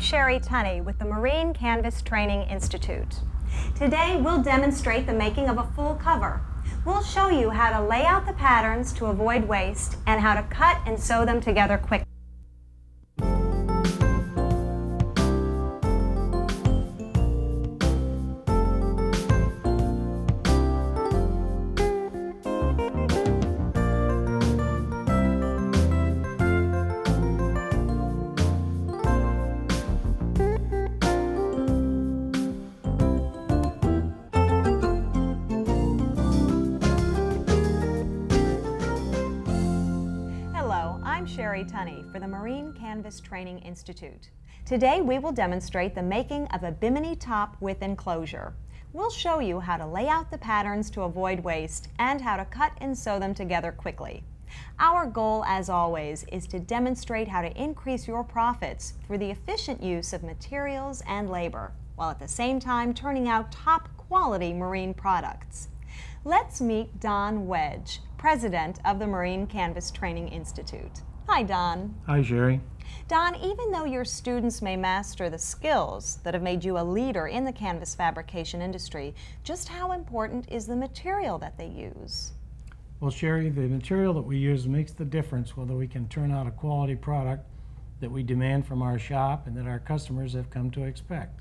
Sherry Tunney with the Marine Canvas Training Institute. Today we'll demonstrate the making of a full cover. We'll show you how to lay out the patterns to avoid waste and how to cut and sew them together quickly. I'm Sherry Tunney for the Marine Canvas Training Institute. Today we will demonstrate the making of a Bimini top with enclosure. We'll show you how to lay out the patterns to avoid waste and how to cut and sew them together quickly. Our goal, as always, is to demonstrate how to increase your profits through the efficient use of materials and labor, while at the same time turning out top quality marine products. Let's meet Don Wedge, President of the Marine Canvas Training Institute. Hi, Don. Hi, Sherry. Don, even though your students may master the skills that have made you a leader in the canvas fabrication industry, just how important is the material that they use? Well, Sherry, the material that we use makes the difference whether we can turn out a quality product that we demand from our shop and that our customers have come to expect.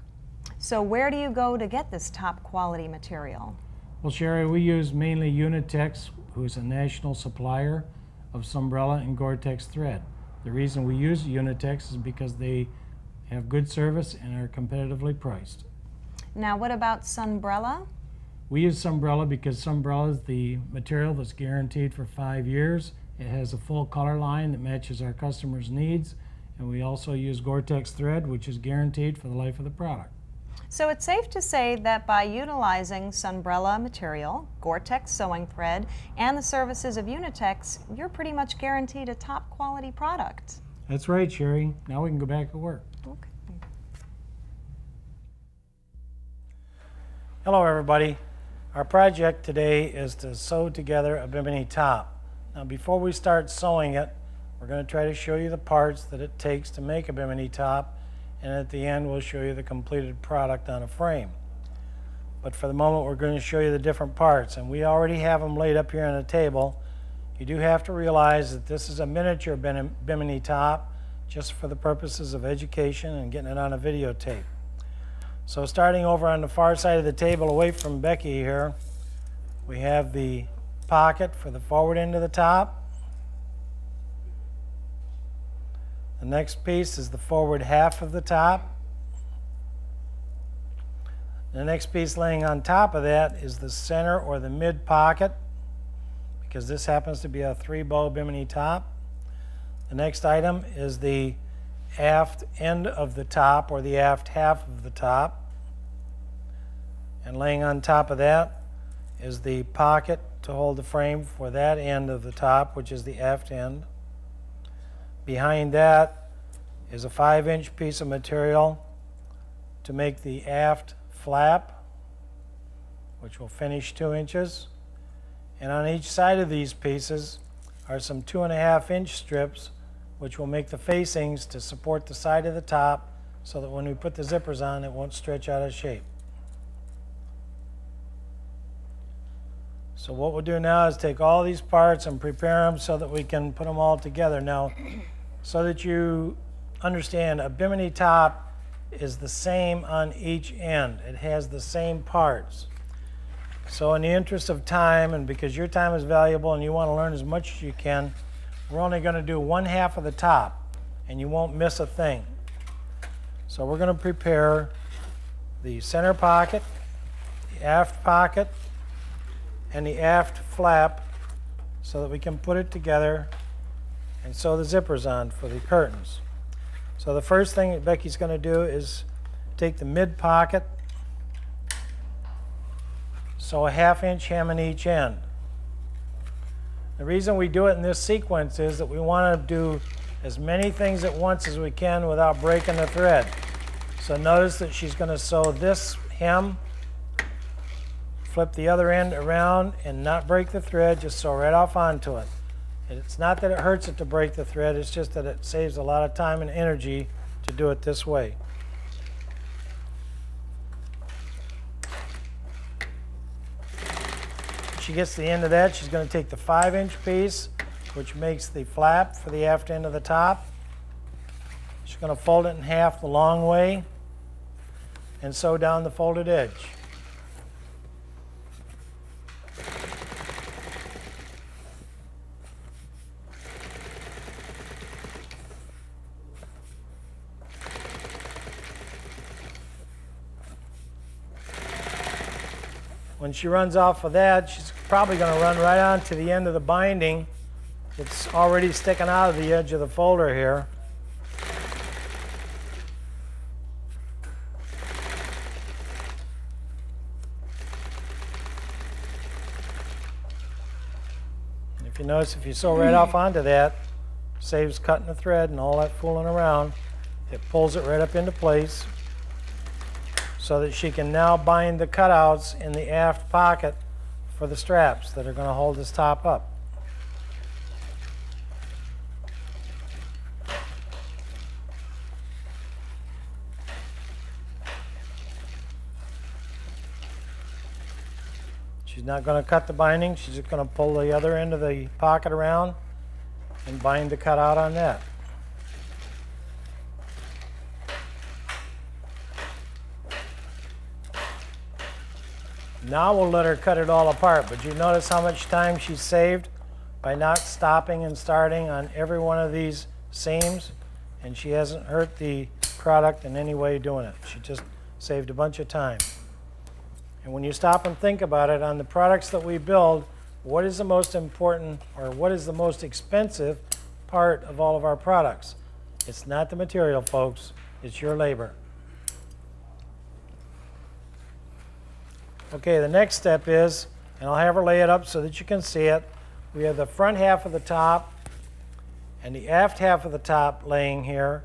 So where do you go to get this top quality material? Well, Sherry, we use mainly Unitex, who is a national supplier of Sunbrella and Gore-Tex thread. The reason we use Unitex is because they have good service and are competitively priced. Now, what about Sunbrella? We use Sunbrella because Sunbrella is the material that's guaranteed for 5 years. It has a full color line that matches our customers' needs, and we also use Gore-Tex thread, which is guaranteed for the life of the product. So it's safe to say that by utilizing Sunbrella material, Gore-Tex sewing thread, and the services of Unitex, you're pretty much guaranteed a top quality product. That's right, Sherry. Now we can go back to work. Okay. Hello, everybody. Our project today is to sew together a Bimini top. Now, before we start sewing it, we're going to try to show you the parts that it takes to make a Bimini top, and at the end we'll show you the completed product on a frame. But for the moment we're going to show you the different parts, and we already have them laid up here on a table. You do have to realize that this is a miniature Bimini top just for the purposes of education and getting it on a videotape. So starting over on the far side of the table away from Becky here, we have the pocket for the forward end of the top. The next piece is the forward half of the top. The next piece laying on top of that is the center or the mid pocket, because this happens to be a 3-bow Bimini top. The next item is the aft end of the top, or the aft half of the top. And laying on top of that is the pocket to hold the frame for that end of the top, which is the aft end. Behind that is a 5-inch piece of material to make the aft flap, which will finish 2 inches. And on each side of these pieces are some 2.5-inch strips, which will make the facings to support the side of the top so that when we put the zippers on, it won't stretch out of shape. So what we'll do now is take all these parts and prepare them so that we can put them all together. Now, so that you understand, a Bimini top is the same on each end. It has the same parts. So in the interest of time, and because your time is valuable and you want to learn as much as you can, we're only going to do 1/2 of the top, and you won't miss a thing. So we're going to prepare the center pocket, the aft pocket, and the aft flap so that we can put it together and sew the zippers on for the curtains. So the first thing that Becky's going to do is take the mid pocket, sew a 1/2-inch hem in each end. The reason we do it in this sequence is that we want to do as many things at once as we can without breaking the thread. So notice that she's going to sew this hem, flip the other end around and not break the thread, just sew right off onto it. It's not that it hurts it to break the thread, it's just that it saves a lot of time and energy to do it this way. she gets to the end of that, she's going to take the 5-inch piece, which makes the flap for the aft end of the top. She's going to fold it in half the long way and sew down the folded edge. When she runs off of that, she's probably going to run right on to the end of the binding. It's already sticking out of the edge of the folder here. And if you notice, if you sew right off onto that, saves cutting the thread and all that fooling around. It pulls it right up into place, so that she can now bind the cutouts in the aft pocket for the straps that are going to hold this top up. She's not going to cut the binding, she's just going to pull the other end of the pocket around and bind the cutout on that. Now we'll let her cut it all apart, but you notice how much time she saved by not stopping and starting on every one of these seams, and she hasn't hurt the product in any way doing it. She just saved a bunch of time. And when you stop and think about it, on the products that we build, what is the most important or what is the most expensive part of all of our products? It's not the material, folks, it's your labor. Okay, the next step is, and I'll have her lay it up so that you can see it, we have the front half of the top and the aft half of the top laying here,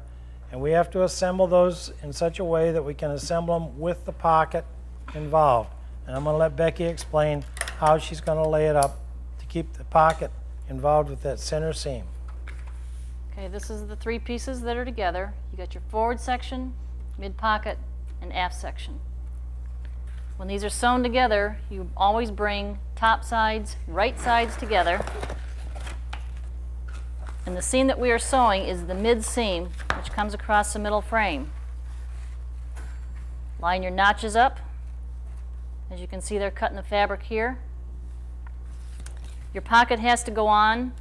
and we have to assemble those in such a way that we can assemble them with the pocket involved. And I'm going to let Becky explain how she's going to lay it up to keep the pocket involved with that center seam. Okay, this is the 3 pieces that are together. You got your forward section, mid pocket, and aft section. When these are sewn together, you always bring top sides, right sides together. And the seam that we are sewing is the mid seam, which comes across the middle frame. Line your notches up. As you can see, they're cutting the fabric here. Your pocket has to go on.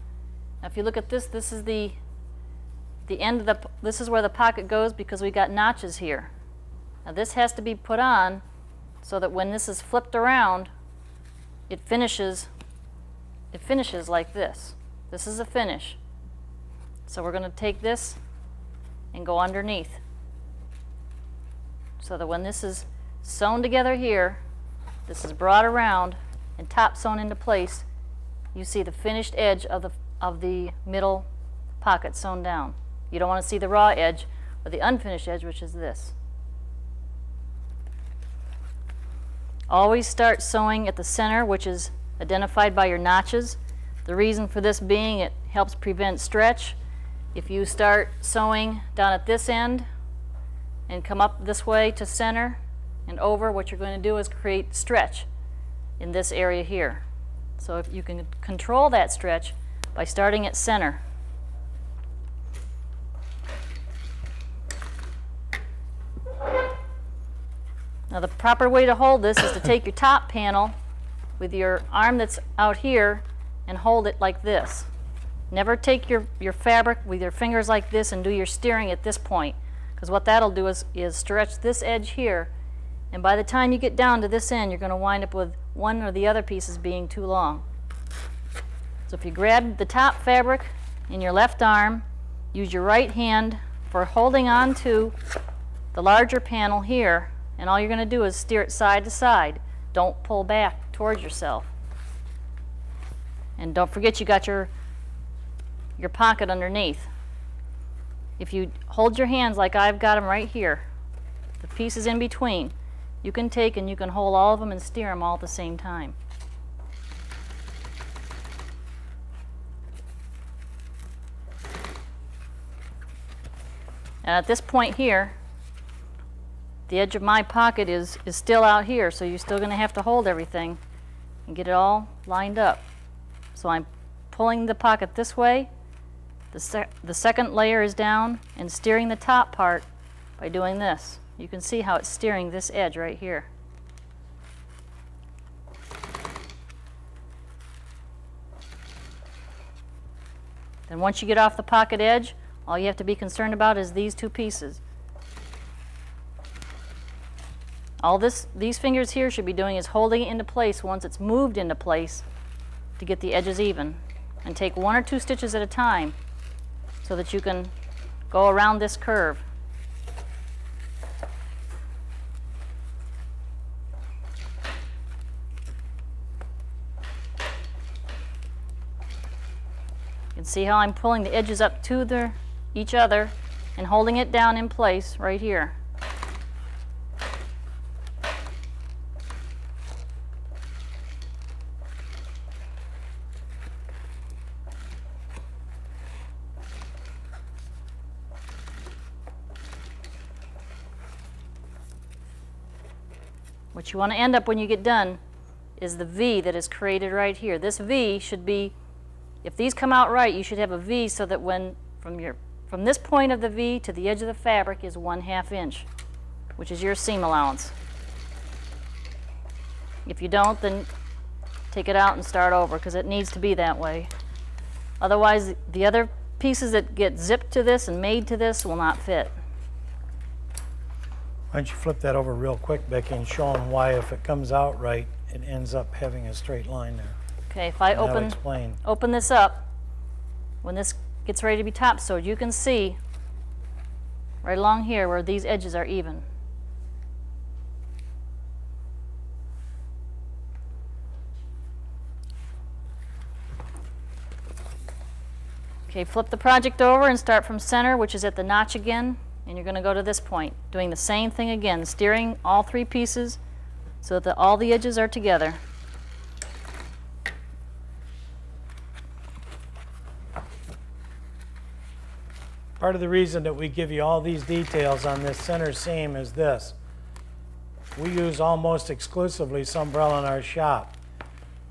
Now, if you look at this, this is the end of the, this is where the pocket goes because we got notches here. Now, this has to be put on so that when this is flipped around, it finishes like this. This is a finish. So we're going to take this and go underneath so that when this is sewn together here, this is brought around and top sewn into place, you see the finished edge of the middle pocket sewn down. You don't want to see the raw edge or the unfinished edge, which is this. Always start sewing at the center, which is identified by your notches. The reason for this being it helps prevent stretch. If you start sewing down at this end and come up this way to center and over, what you're going to do is create stretch in this area here. So if you can control that stretch by starting at center. Now the proper way to hold this is to take your top panel with your arm that's out here and hold it like this. Never take your fabric with your fingers like this and do your steering at this point, because what that'll do is stretch this edge here, and by the time you get down to this end, you're going to wind up with one or the other pieces being too long. So if you grab the top fabric in your left arm, use your right hand for holding on to the larger panel here, and all you're going to do is steer it side to side. Don't pull back towards yourself. And don't forget you got your pocket underneath. If you hold your hands like I've got them right here, the pieces in between, you can take and you can hold all of them and steer them all at the same time. And at this point here, the edge of my pocket is still out here, so you're still going to have to hold everything. and get it all lined up. So I'm pulling the pocket this way, the second layer is down, and steering the top part by doing this. You can see how it's steering this edge right here. Then once you get off the pocket edge, all you have to be concerned about is these two pieces. All these fingers here should be doing is holding it into place once it's moved into place to get the edges even. And take 1 or 2 stitches at a time so that you can go around this curve. You can see how I'm pulling the edges up to each other and holding it down in place right here. What you want to end up when you get done is the V that is created right here. This V should be, if these come out right, you should have a V so that when from this point of the V to the edge of the fabric is 1/2 inch, which is your seam allowance. If you don't, then take it out and start over because it needs to be that way. Otherwise, the other pieces that get zipped to this and made to this will not fit. Why don't you flip that over real quick, Becky, and show them why if it comes out right, it ends up having a straight line there. Okay, if I open this up, when this gets ready to be top sewed, you can see right along here where these edges are even. Okay, flip the project over and start from center, which is at the notch again. And you're going to go to this point, doing the same thing again, steering all 3 pieces so that all the edges are together. Part of the reason that we give you all these details on this center seam is this. We use almost exclusively Sunbrella in our shop.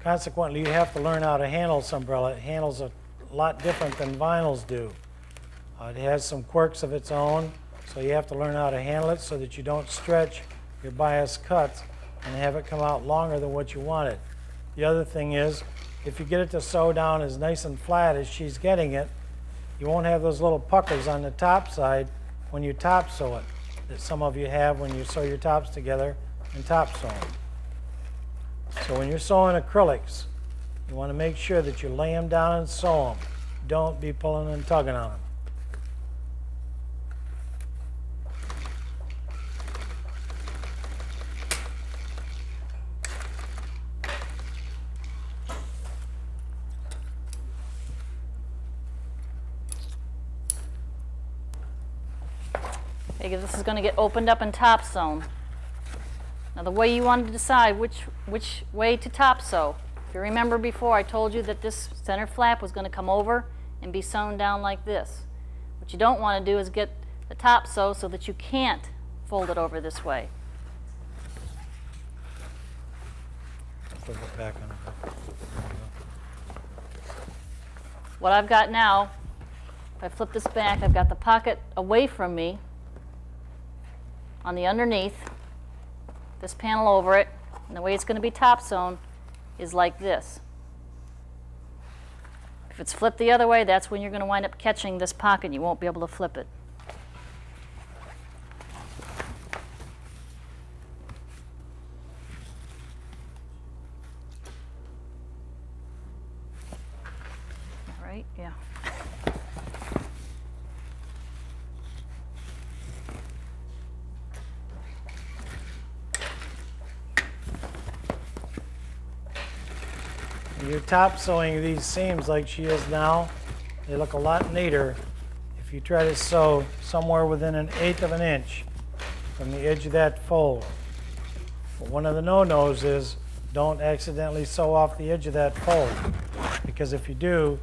Consequently, you have to learn how to handle Sunbrella. It handles a lot different than vinyls do. It has some quirks of its own, so you have to learn how to handle it so that you don't stretch your bias cuts and have it come out longer than what you wanted. The other thing is, if you get it to sew down as nice and flat as she's getting it, you won't have those little puckers on the top side when you top sew it that some of you have when you sew your tops together and top sew them. So when you're sewing acrylics, you want to make sure that you lay them down and sew them. Don't be pulling and tugging on them. Okay, this is going to get opened up and top sewn. Now the way you want to decide which way to top sew. If you remember before, I told you that this center flap was going to come over and be sewn down like this. What you don't want to do is get the top sew so that you can't fold it over this way. Flip it back on. What I've got now, if I flip this back, I've got the pocket away from me on the underneath, this panel over it, and the way it's going to be top sewn is like this. If it's flipped the other way, that's when you're going to wind up catching this pocket. You won't be able to flip it. All right, yeah. You're top sewing these seams like she is now, they look a lot neater if you try to sew somewhere within 1/8 of an inch from the edge of that fold. But one of the no-nos is don't accidentally sew off the edge of that fold, because if you do,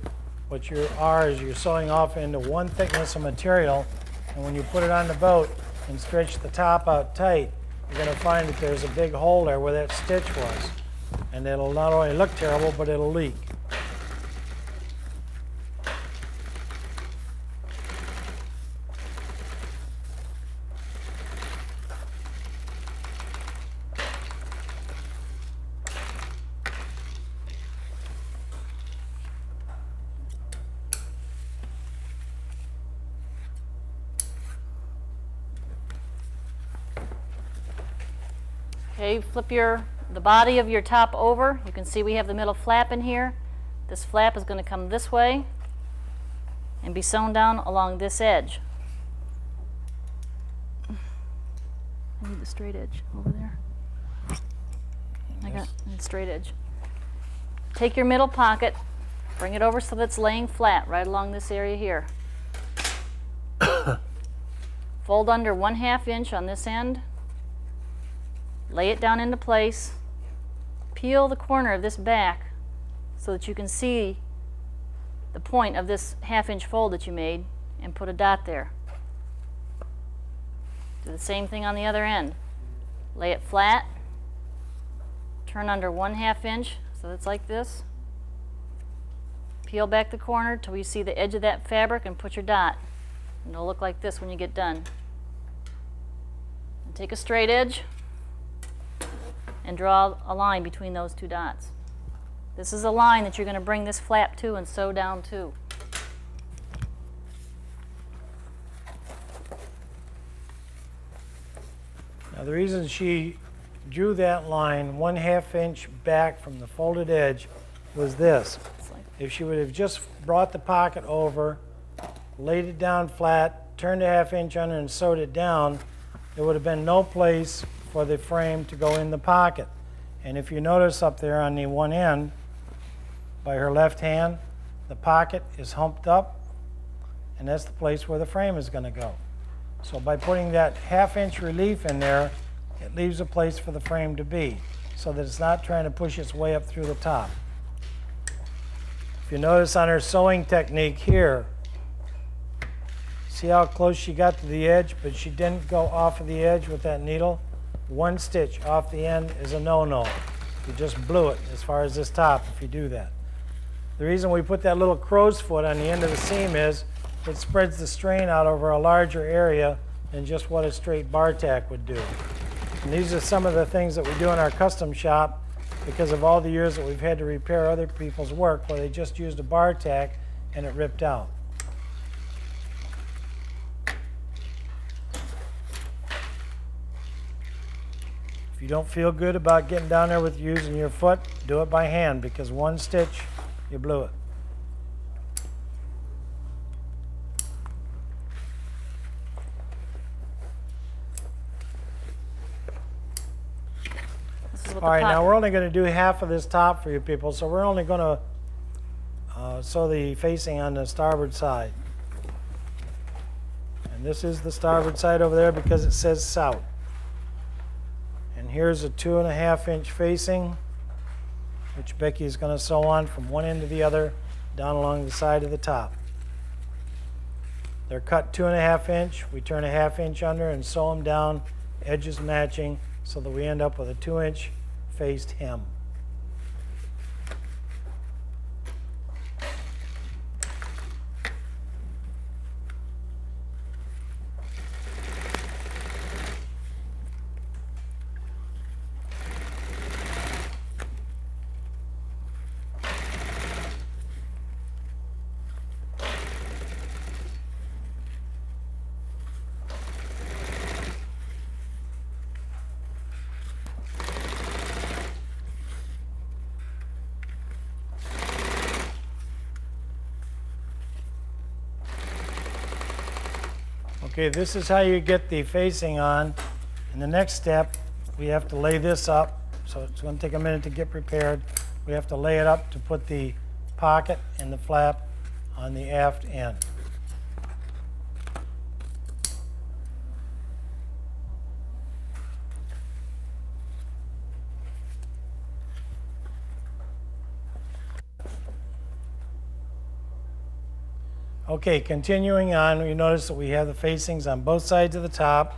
what you are is you're sewing off into one thickness of material, and when you put it on the boat and stretch the top out tight, you're going to find that there's a big hole there where that stitch was. And it'll not only look terrible, but it'll leak. Okay, flip the body of your top over. You can see we have the middle flap in here. This flap is going to come this way and be sewn down along this edge. I need the straight edge over there. I got the straight edge. Take your middle pocket, bring it over so that it's laying flat right along this area here. Fold under 1/2 inch on this end. Lay it down into place. Peel the corner of this back so that you can see the point of this 1/2 inch fold that you made and put a dot there. Do the same thing on the other end. Lay it flat. Turn under 1/2 inch so it's like this. Peel back the corner till you see the edge of that fabric and put your dot. And it'll look like this when you get done. And take a straight edge and draw a line between those two dots. This is a line that you're going to bring this flap to and sew down to. Now the reason she drew that line 1/2 inch back from the folded edge was this. If she would have just brought the pocket over, laid it down flat, turned a 1/2 inch under and sewed it down, there would have been no place for the frame to go in the pocket. And if you notice up there on the one end, by her left hand, the pocket is humped up, and that's the place where the frame is going to go. So by putting that 1/2 inch relief in there, it leaves a place for the frame to be, so that it's not trying to push its way up through the top. If you notice on her sewing technique here, see how close she got to the edge, but she didn't go off of the edge with that needle? One stitch off the end is a no-no. You just blew it as far as this top if you do that. The reason we put that little crow's foot on the end of the seam is it spreads the strain out over a larger area than just what a straight bar tack would do. And these are some of the things that we do in our custom shop because of all the years that we've had to repair other people's work where they just used a bar tack and it ripped out. If you don't feel good about getting down there with using your foot, do it by hand because one stitch, you blew it. All right, now we're only going to do half of this top for you people, so we're only going to sew the facing on the starboard side. And this is the starboard side over there because it says south. And here's a 2.5 inch facing, which Becky is going to sew on from one end to the other down along the side of the top. They're cut 2.5 inch. We turn a 1/2 inch under and sew them down, edges matching, so that we end up with a 2 inch faced hem. Okay, this is how you get the facing on. In the next step, we have to lay this up. So it's going to take a minute to get prepared. We have to lay it up to put the pocket and the flap on the aft end. Okay, continuing on, you notice that we have the facings on both sides of the top.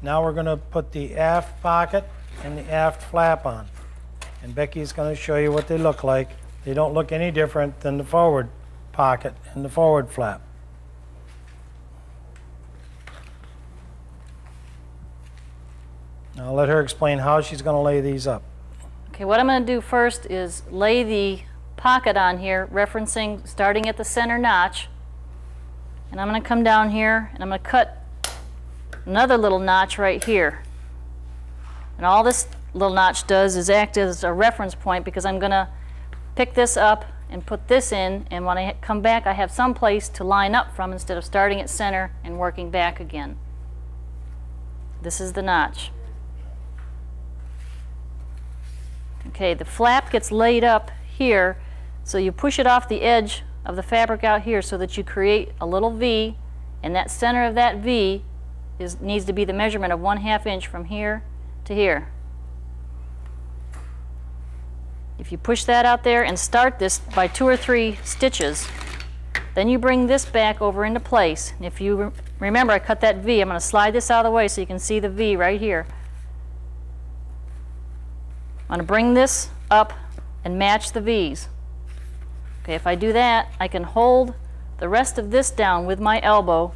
Now we're going to put the aft pocket and the aft flap on. And Becky's going to show you what they look like. They don't look any different than the forward pocket and the forward flap. Now I'll let her explain how she's going to lay these up. Okay, what I'm going to do first is lay the pocket on here, referencing starting at the center notch. And I'm going to come down here and I'm going to cut another little notch right here. And all this little notch does is act as a reference point, because I'm going to pick this up and put this in, and when I come back I have some place to line up from instead of starting at center and working back again. This is the notch. Okay, the flap gets laid up here, so you push it off the edge of the fabric out here so that you create a little V, and that center of that V needs to be the measurement of 1/2 inch from here to here. If you push that out there and start this by 2 or 3 stitches, then you bring this back over into place. And if you remember, I cut that V. I'm going to slide this out of the way so you can see the V right here. I'm going to bring this up and match the V's. Okay, if I do that, I can hold the rest of this down with my elbow,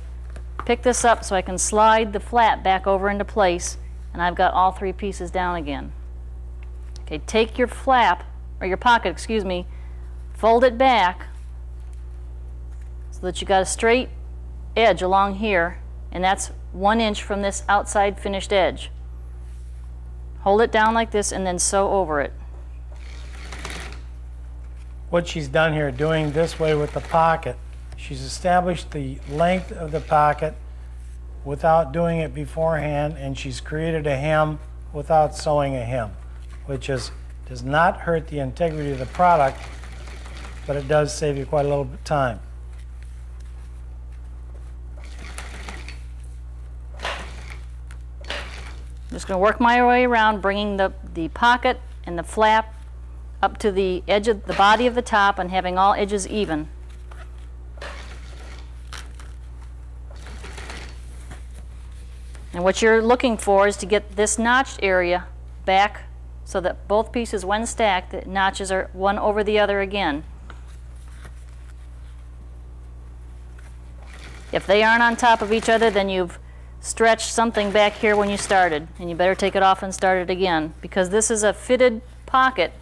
pick this up so I can slide the flap back over into place, and I've got all 3 pieces down again. Okay, take your flap, or your pocket, excuse me, fold it back so that you got a straight edge along here, and that's 1 inch from this outside finished edge. Hold it down like this and then sew over it. What she's done here, doing this way with the pocket, she's established the length of the pocket without doing it beforehand, and she's created a hem without sewing a hem, which does not hurt the integrity of the product, but it does save you quite a little bit of time. I'm just going to work my way around, bringing the pocket and the flap up to the edge of the body of the top and having all edges even. And what you're looking for is to get this notched area back so that both pieces, when stacked, the notches are one over the other again. If they aren't on top of each other, then you've stretched something back here when you started, and you better take it off and start it again, because this is a fitted pocket.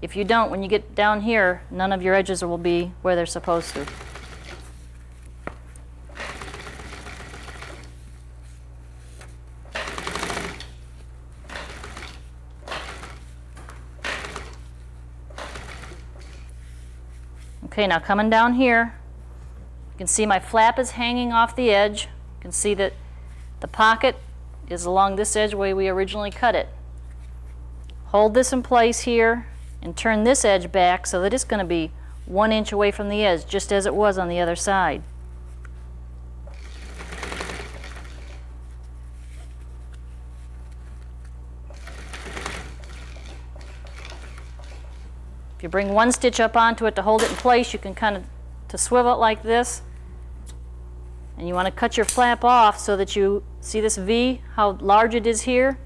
If you don't, when you get down here, none of your edges will be where they're supposed to. Okay, now coming down here, you can see my flap is hanging off the edge. You can see that the pocket is along this edge where we originally cut it. Hold this in place here and turn this edge back so that it's going to be 1 inch away from the edge, just as it was on the other side. If you bring 1 stitch up onto it to hold it in place, you can kind of swivel it like this. And you want to cut your flap off so that you see this V, how large it is here.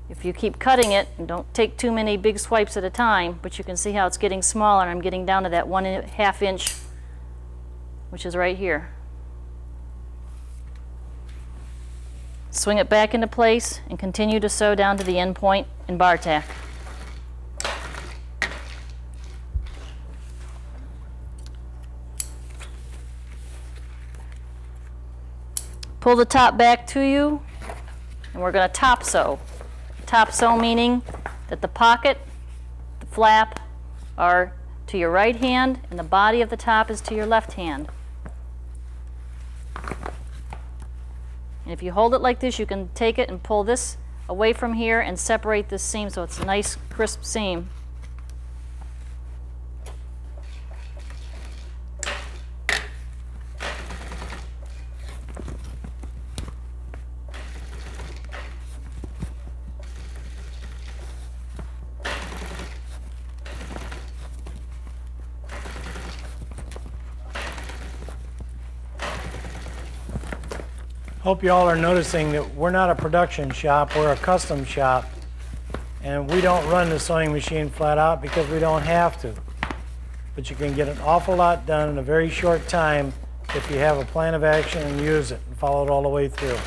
If you keep cutting it, and don't take too many big swipes at a time, but you can see how it's getting smaller, and I'm getting down to that 1.5 inch, which is right here. Swing it back into place and continue to sew down to the end point in bar tack. Pull the top back to you, and we're going to top sew. Top sew meaning that the pocket, the flap are to your right hand, and the body of the top is to your left hand. And if you hold it like this, you can take it and pull this away from here and separate this seam so it's a nice crisp seam. Hope you all are noticing that we're not a production shop, we're a custom shop. And we don't run the sewing machine flat out because we don't have to. But you can get an awful lot done in a very short time if you have a plan of action and use it and follow it all the way through.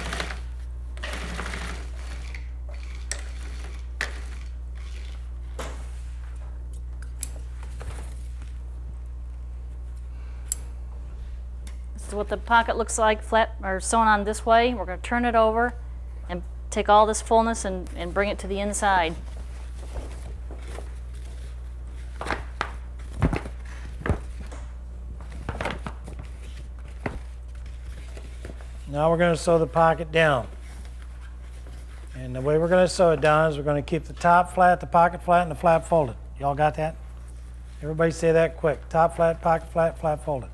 This is what the pocket looks like, flat or sewn on this way. We're going to turn it over and take all this fullness and bring it to the inside. Now we're going to sew the pocket down. And the way we're going to sew it down is we're going to keep the top flat, the pocket flat, and the flap folded. Y'all got that? Everybody say that quick. Top flat, pocket flat, flap folded.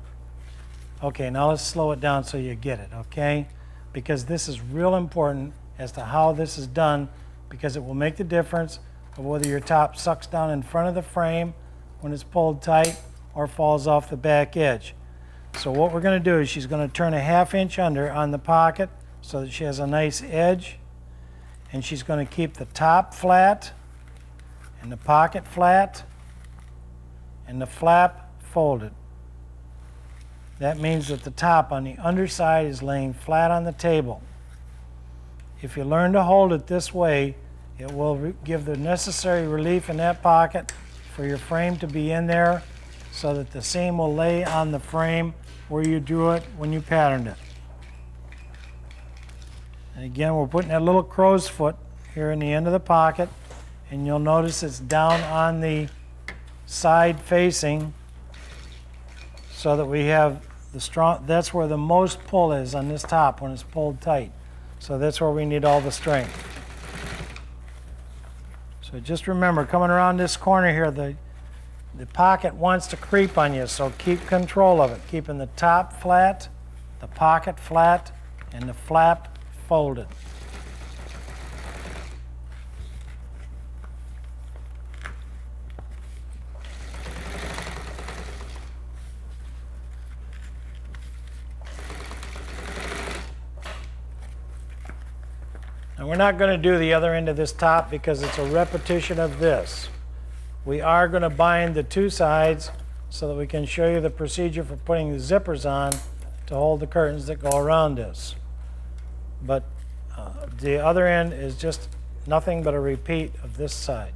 Okay, now let's slow it down so you get it, okay? Because this is real important as to how this is done, because it will make the difference of whether your top sucks down in front of the frame when it's pulled tight or falls off the back edge. So what we're going to do is she's going to turn a 1/2 inch under on the pocket so that she has a nice edge, and she's going to keep the top flat and the pocket flat and the flap folded. That means that the top on the underside is laying flat on the table. If you learn to hold it this way, it will give the necessary relief in that pocket for your frame to be in there so that the seam will lay on the frame where you drew it when you patterned it. And again, we're putting that little crow's foot here in the end of the pocket, and you'll notice it's down on the side facing so that we have the strong, that's where the most pull is on this top when it's pulled tight. So that's where we need all the strength. So just remember, coming around this corner here, the pocket wants to creep on you, so keep control of it, keeping the top flat, the pocket flat, and the flap folded. And we're not going to do the other end of this top because it's a repetition of this. We are going to bind the two sides so that we can show you the procedure for putting the zippers on to hold the curtains that go around this. But the other end is just nothing but a repeat of this side.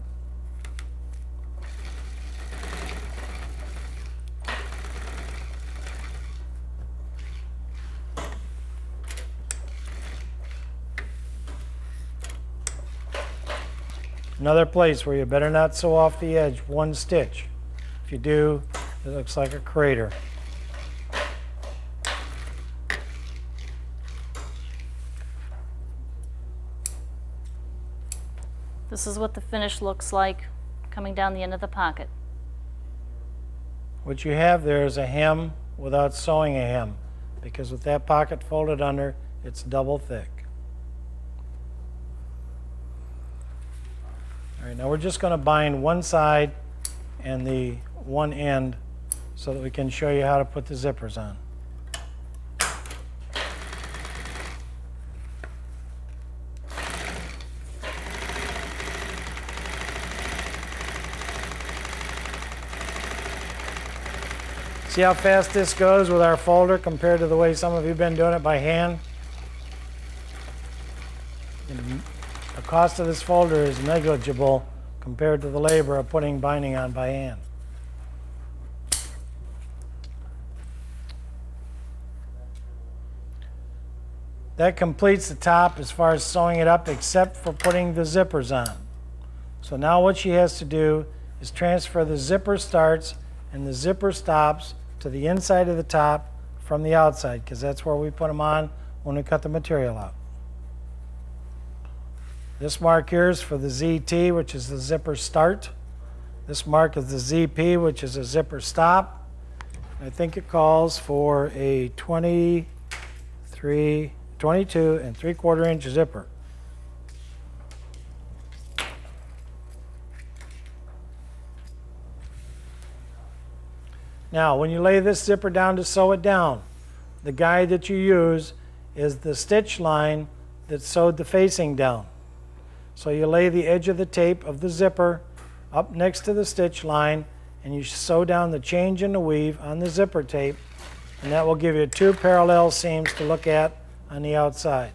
Another place where you better not sew off the edge one stitch. If you do, it looks like a crater. This is what the finish looks like coming down the end of the pocket. What you have there is a hem without sewing a hem, because with that pocket folded under, it's double thick. All right, now we're just going to bind one side and the one end so that we can show you how to put the zippers on. See how fast this goes with our folder compared to the way some of you have been doing it by hand? The cost of this folder is negligible compared to the labor of putting binding on by hand. That completes the top as far as sewing it up, except for putting the zippers on. So now what she has to do is transfer the zipper starts and the zipper stops to the inside of the top from the outside, because that's where we put them on when we cut the material out. This mark here is for the ZT, which is the zipper start. This mark is the ZP, which is a zipper stop. I think it calls for a 22 3/4 inch zipper. Now, when you lay this zipper down to sew it down, the guide that you use is the stitch line that sewed the facing down. So you lay the edge of the tape of the zipper up next to the stitch line, and you sew down the change in the weave on the zipper tape, and that will give you 2 parallel seams to look at on the outside.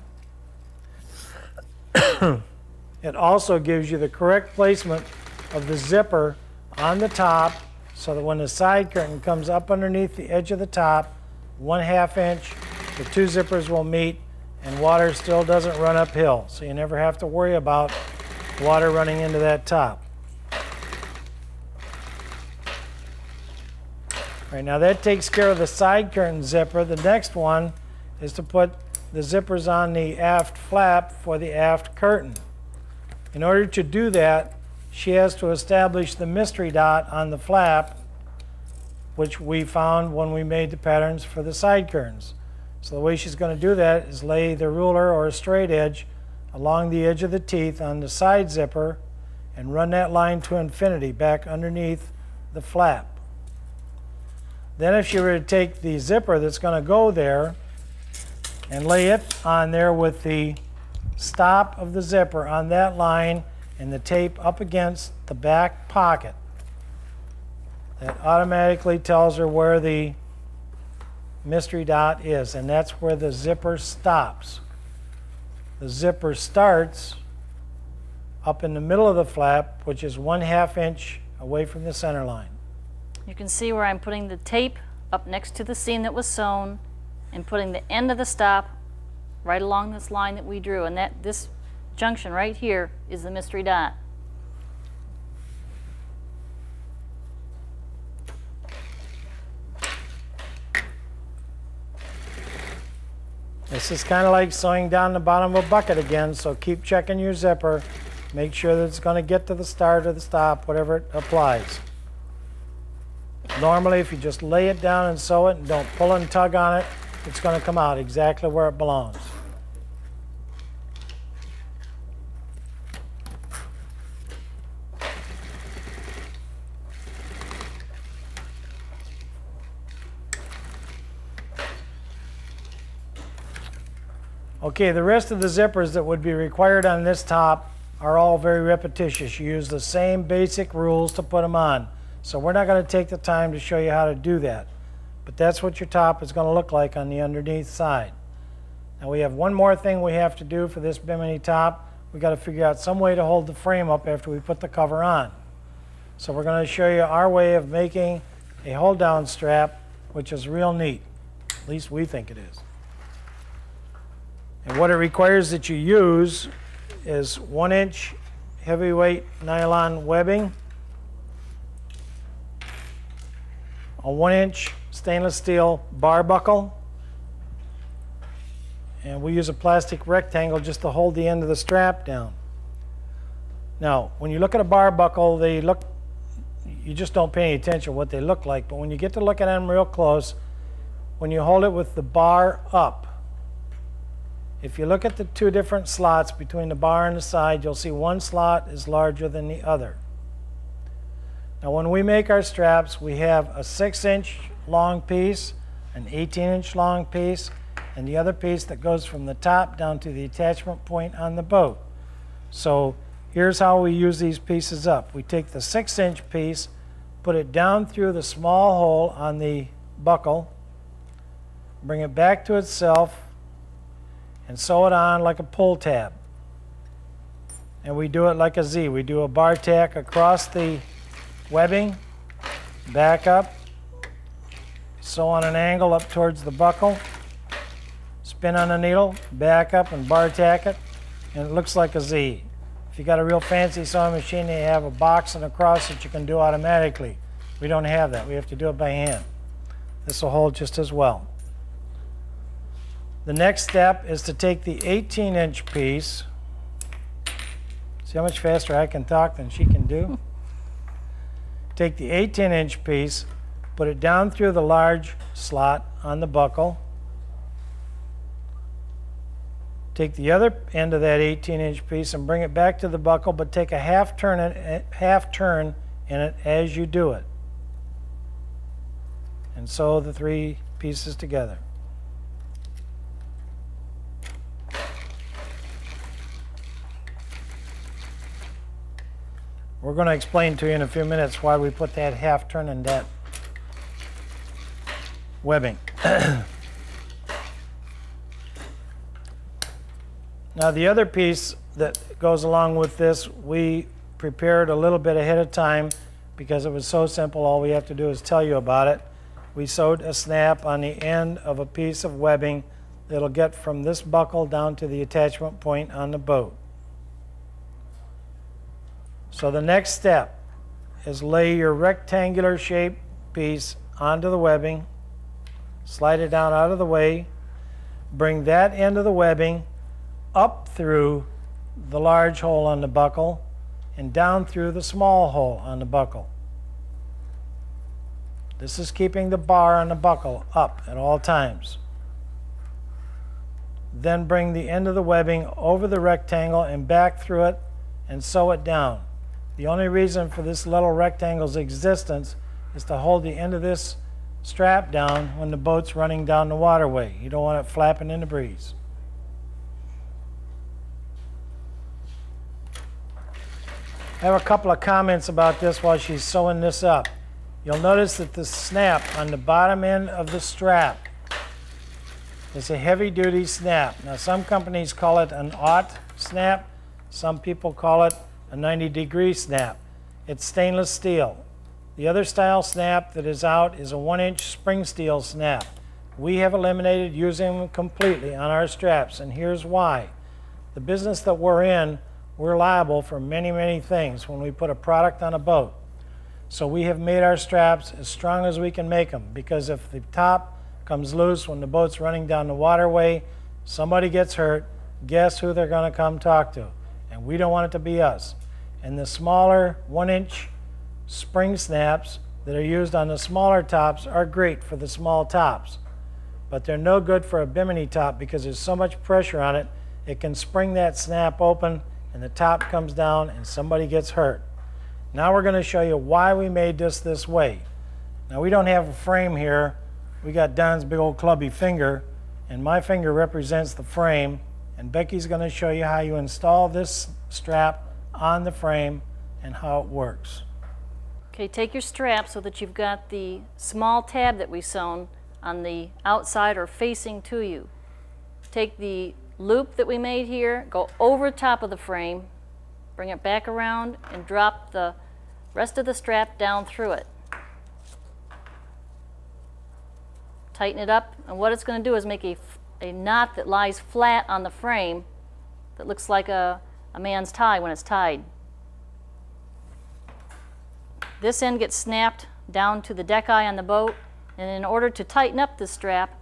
It also gives you the correct placement of the zipper on the top, so that when the side curtain comes up underneath the edge of the top, 1/2 inch, the 2 zippers will meet and water still doesn't run uphill. So you never have to worry about water running into that top. All right, now that takes care of the side curtain zipper. The next one is to put the zippers on the aft flap for the aft curtain. In order to do that, she has to establish the mystery dot on the flap, which we found when we made the patterns for the side curtains. So the way she's going to do that is lay the ruler or a straight edge along the edge of the teeth on the side zipper and run that line to infinity back underneath the flap. Then if you were to take the zipper that's going to go there and lay it on there with the stop of the zipper on that line and the tape up against the back pocket, that automatically tells her where the mystery dot is, and that's where the zipper stops. The zipper starts up in the middle of the flap, which is 1/2 inch away from the center line. You can see where I'm putting the tape up next to the seam that was sewn and putting the end of the stop right along this line that we drew, and this junction right here is the mystery dot. This is kind of like sewing down the bottom of a bucket again, so keep checking your zipper. Make sure that it's going to get to the start or the stop, whatever it applies. Normally, if you just lay it down and sew it and don't pull and tug on it, it's going to come out exactly where it belongs. Okay, the rest of the zippers that would be required on this top are all very repetitious. You use the same basic rules to put them on. So we're not going to take the time to show you how to do that. But that's what your top is going to look like on the underneath side. Now we have one more thing we have to do for this Bimini top. We've got to figure out some way to hold the frame up after we put the cover on. So we're going to show you our way of making a hold down strap, which is real neat. At least we think it is. And what it requires that you use is 1-inch heavyweight nylon webbing, a 1-inch stainless steel bar buckle, and we use a plastic rectangle just to hold the end of the strap down. Now, when you look at a bar buckle, you just don't pay any attention to what they look like, but when you get to look at them real close, when you hold it with the bar up, if you look at the 2 different slots between the bar and the side, you'll see one slot is larger than the other. Now when we make our straps, we have a 6-inch long piece, an 18-inch long piece, and the other piece that goes from the top down to the attachment point on the boat. So here's how we use these pieces up. We take the 6-inch piece, put it down through the small hole on the buckle, bring it back to itself, and sew it on like a pull tab. And we do it like a Z. We do a bar tack across the webbing, back up, sew on an angle up towards the buckle, spin on the needle, back up and bar tack it, and it looks like a Z. If you got a real fancy sewing machine, they have a box and a cross that you can do automatically. We don't have that. We have to do it by hand. This will hold just as well. The next step is to take the 18-inch piece. See how much faster I can talk than she can do? Take the 18-inch piece, put it down through the large slot on the buckle. Take the other end of that 18-inch piece and bring it back to the buckle, but take a half turn in it as you do it. And sew the 3 pieces together. We're going to explain to you in a few minutes why we put that half turn in that webbing. Now the other piece that goes along with this, we prepared a little bit ahead of time because it was so simple, all we have to do is tell you about it. We sewed a snap on the end of a piece of webbing that'll get from this buckle down to the attachment point on the boat. So the next step is lay your rectangular shaped piece onto the webbing, slide it down out of the way, bring that end of the webbing up through the large hole on the buckle and down through the small hole on the buckle. This is keeping the bar on the buckle up at all times. Then bring the end of the webbing over the rectangle and back through it and sew it down. The only reason for this little rectangle's existence is to hold the end of this strap down when the boat's running down the waterway. You don't want it flapping in the breeze. I have a couple of comments about this while she's sewing this up. You'll notice that the snap on the bottom end of the strap is a heavy-duty snap. Now some companies call it an aught snap. Some people call it a 90-degree snap. It's stainless steel. The other style snap that is out is a 1-inch spring steel snap. We have eliminated using them completely on our straps, and here's why. The business that we're in, we're liable for many, many things when we put a product on a boat. So we have made our straps as strong as we can make them, because if the top comes loose when the boat's running down the waterway, somebody gets hurt, guess who they're going to come talk to? And we don't want it to be us. And the smaller 1-inch spring snaps that are used on the smaller tops are great for the small tops. But they're no good for a Bimini top because there's so much pressure on it, it can spring that snap open and the top comes down and somebody gets hurt. Now we're going to show you why we made this way. Now we don't have a frame here. We got Don's big old clubby finger, and my finger represents the frame, and Becky's going to show you how you install this strap on the frame and how it works. Okay, take your strap so that you've got the small tab that we sewn on the outside or facing to you. Take the loop that we made here, go over top of the frame, bring it back around and drop the rest of the strap down through it. Tighten it up, and what it's going to do is make a knot that lies flat on the frame that looks like a man's tie when it's tied. This end gets snapped down to the deck eye on the boat, and in order to tighten up this strap,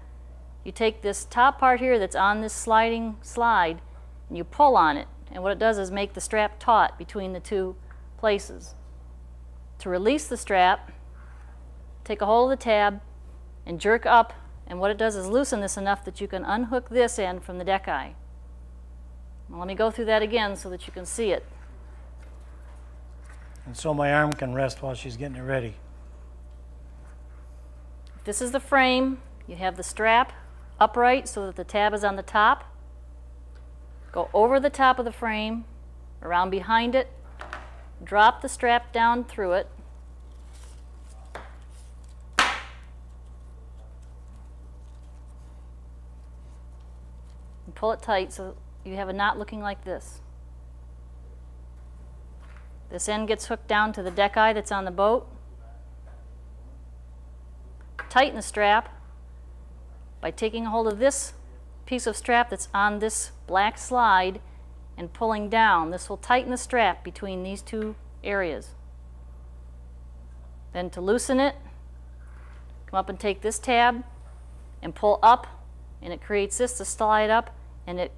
you take this top part here that's on this sliding slide and you pull on it, and what it does is make the strap taut between the two places. To release the strap, take a hold of the tab and jerk up, and what it does is loosen this enough that you can unhook this end from the deck eye. Well, let me go through that again so that you can see it. And so my arm can rest while she's getting it ready. This is the frame. You have the strap upright so that the tab is on the top. Go over the top of the frame, around behind it, drop the strap down through it, and pull it tight so you have a knot looking like this. This end gets hooked down to the deck eye that's on the boat. Tighten the strap by taking a hold of this piece of strap that's on this black slide and pulling down. This will tighten the strap between these two areas. Then to loosen it, come up and take this tab and pull up, and it creates this to slide up, and it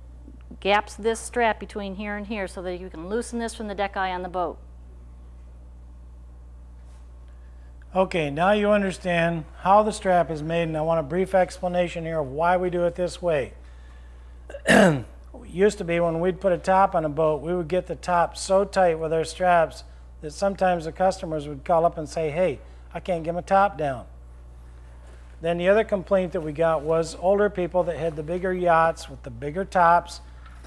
gaps this strap between here and here so that you can loosen this from the deck eye on the boat. Okay, now you understand how the strap is made, and I want a brief explanation here of why we do it this way. It used to be when we'd put a top on a boat, we would get the top so tight with our straps that sometimes the customers would call up and say, hey, I can't get my top down. Then the other complaint that we got was older people that had the bigger yachts with the bigger tops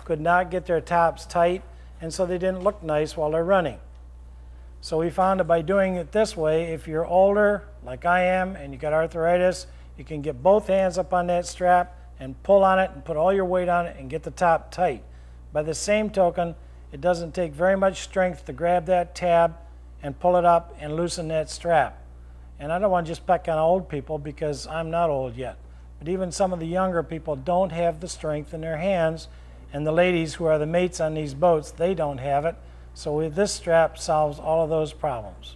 could not get their tops tight, and so they didn't look nice while they're running. So we found that by doing it this way, if you're older, like I am, and you got arthritis, you can get both hands up on that strap and pull on it and put all your weight on it and get the top tight. By the same token, it doesn't take very much strength to grab that tab and pull it up and loosen that strap. And I don't want to just pick on old people because I'm not old yet. But even some of the younger people don't have the strength in their hands, and the ladies who are the mates on these boats, they don't have it. So this strap solves all of those problems.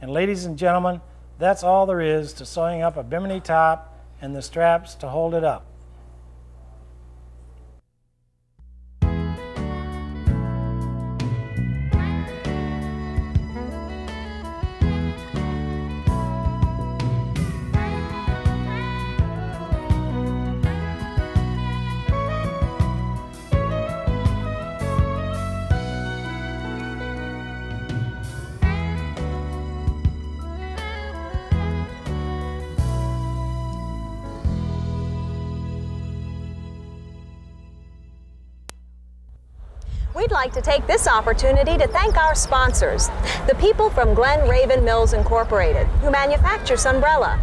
And ladies and gentlemen, that's all there is to sewing up a Bimini top and the straps to hold it up. We'd like to take this opportunity to thank our sponsors, the people from Glen Raven Mills Incorporated, who manufacture Sunbrella,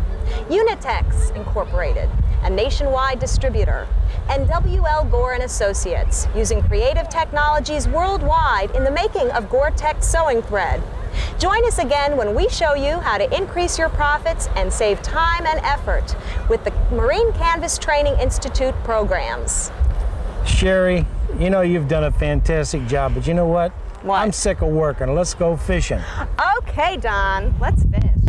Unitex Incorporated, a nationwide distributor, and W.L. Gore & Associates, using creative technologies worldwide in the making of Gore-Tex sewing thread. Join us again when we show you how to increase your profits and save time and effort with the Marine Canvas Training Institute programs. Sherry, you know you've done a fantastic job, but you know what? What? I'm sick of working. Let's go fishing. Okay, Don, let's fish.